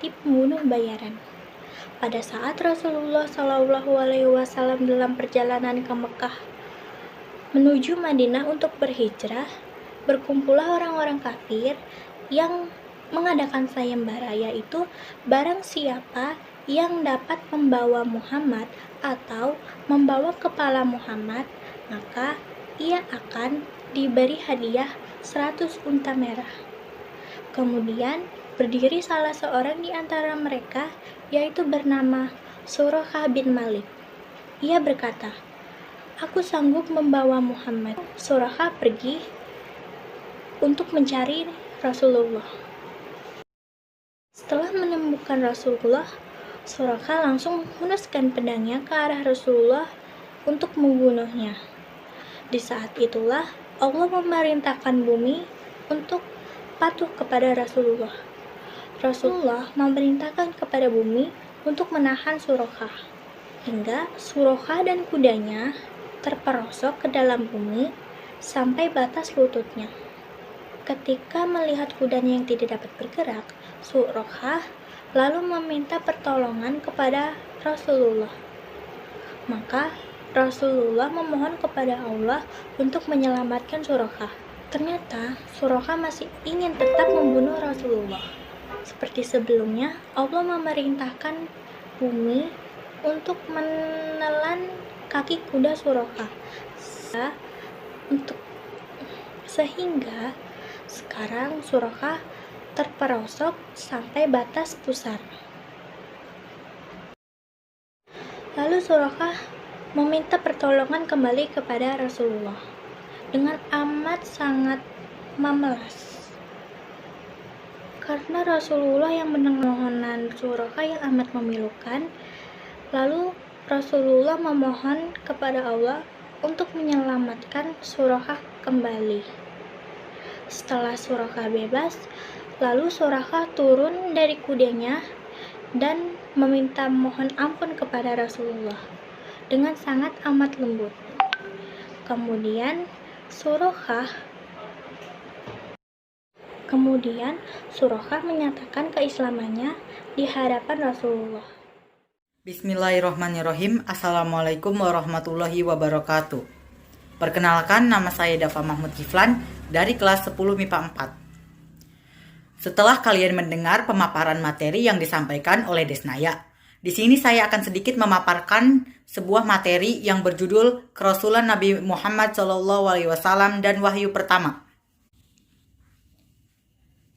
seperti pembunuh bayaran. Pada saat Rasulullah SAW dalam perjalanan ke Mekah menuju Madinah untuk berhijrah, berkumpullah orang-orang kafir yang mengadakan sayembara, yaitu barang siapa yang dapat membawa Muhammad atau membawa kepala Muhammad, maka ia akan diberi hadiah 100 unta merah. Kemudian berdiri salah seorang di antara mereka, yaitu bernama Suraqah bin Malik. Ia berkata, "Aku sanggup membawa Muhammad." Suraqah pergi untuk mencari Rasulullah. Setelah menemukan Rasulullah, Suraqah langsung menunjukkan pedangnya ke arah Rasulullah untuk membunuhnya. Di saat itulah Allah memerintahkan bumi untuk patuh kepada Rasulullah. Rasulullah memerintahkan kepada bumi untuk menahan Suraqah, hingga Suraqah dan kudanya terperosok ke dalam bumi sampai batas lututnya. Ketika melihat kudanya yang tidak dapat bergerak, Suraqah lalu meminta pertolongan kepada Rasulullah. Maka Rasulullah memohon kepada Allah untuk menyelamatkan Suraqah. Ternyata Suraqah masih ingin tetap membunuh Rasulullah. Seperti sebelumnya, Allah memerintahkan bumi untuk menelan kaki kuda Suraqah. Sehingga sekarang Suraqah terperosok sampai batas pusar. Lalu Suraqah meminta pertolongan kembali kepada Rasulullah dengan amat sangat memelas, karena Rasulullah yang mendengar mohonan Suraqah yang amat memilukan. Lalu Rasulullah memohon kepada Allah untuk menyelamatkan Suraqah kembali. Setelah Suraqah bebas, lalu Suraqah turun dari kudanya dan meminta mohon ampun kepada Rasulullah dengan sangat amat lembut. Kemudian Suraqah menyatakan keislamannya di hadapan Rasulullah. Bismillahirrahmanirrahim. Assalamualaikum warahmatullahi wabarakatuh. Perkenalkan, nama saya Dava Mahmud Kiflan dari kelas 10 MIPA 4. Setelah kalian mendengar pemaparan materi yang disampaikan oleh Desnaya, di sini saya akan sedikit memaparkan sebuah materi yang berjudul Kerasulan Nabi Muhammad SAW dan Wahyu Pertama.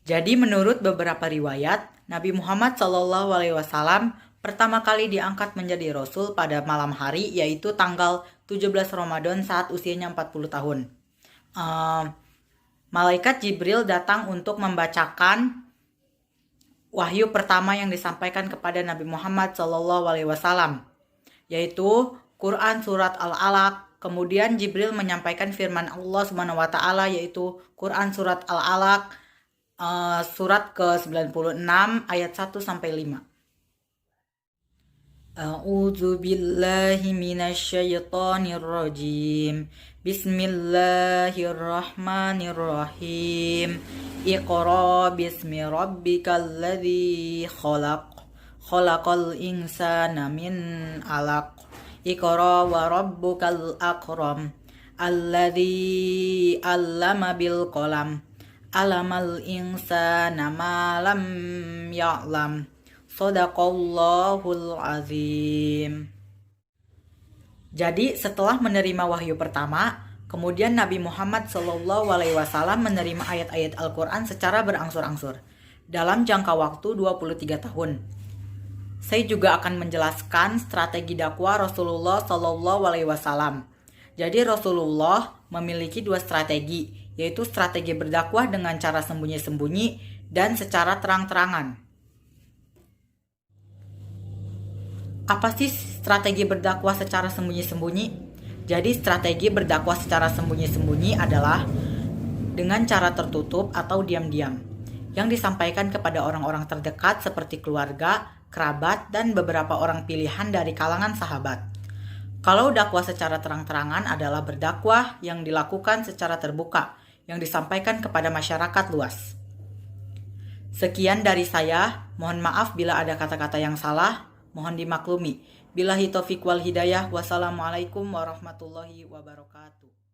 Jadi menurut beberapa riwayat, Nabi Muhammad SAW pertama kali diangkat menjadi Rasul pada malam hari, yaitu tanggal 17 Ramadan saat usianya 40 tahun. Malaikat Jibril datang untuk membacakan wahyu pertama yang disampaikan kepada Nabi Muhammad SAW, yaitu Quran Surat Al-Alaq. Kemudian Jibril menyampaikan firman Allah SWT, yaitu Quran Surat Al-Alaq, surat ke-96 ayat 1-5. A'udzu billahi minasyaitonir rajim. Bismillahirrahmanirrahim. Iqra bismi rabbikal ladzi khalaq. Khalaqal insana min 'alaq. Iqra wa rabbukal akram. Alladzi 'allama bil qalam. 'Allamal insana ma lam ya'lam. Shadaqallahul azim. Jadi setelah menerima wahyu pertama, kemudian Nabi Muhammad SAW menerima ayat-ayat Al-Quran secara berangsur-angsur dalam jangka waktu 23 tahun. Saya juga akan menjelaskan strategi dakwah Rasulullah SAW. Jadi Rasulullah memiliki dua strategi, yaitu strategi berdakwah dengan cara sembunyi-sembunyi dan secara terang-terangan. Apa sih strategi berdakwah secara sembunyi-sembunyi? Jadi strategi berdakwah secara sembunyi-sembunyi adalah dengan cara tertutup atau diam-diam, yang disampaikan kepada orang-orang terdekat seperti keluarga, kerabat, dan beberapa orang pilihan dari kalangan sahabat. Kalau dakwah secara terang-terangan adalah berdakwah yang dilakukan secara terbuka, yang disampaikan kepada masyarakat luas. Sekian dari saya, mohon maaf bila ada kata-kata yang salah, mohon dimaklumi. Billahi taufiq wal hidayah, wassalamualaikum warahmatullahi wabarakatuh.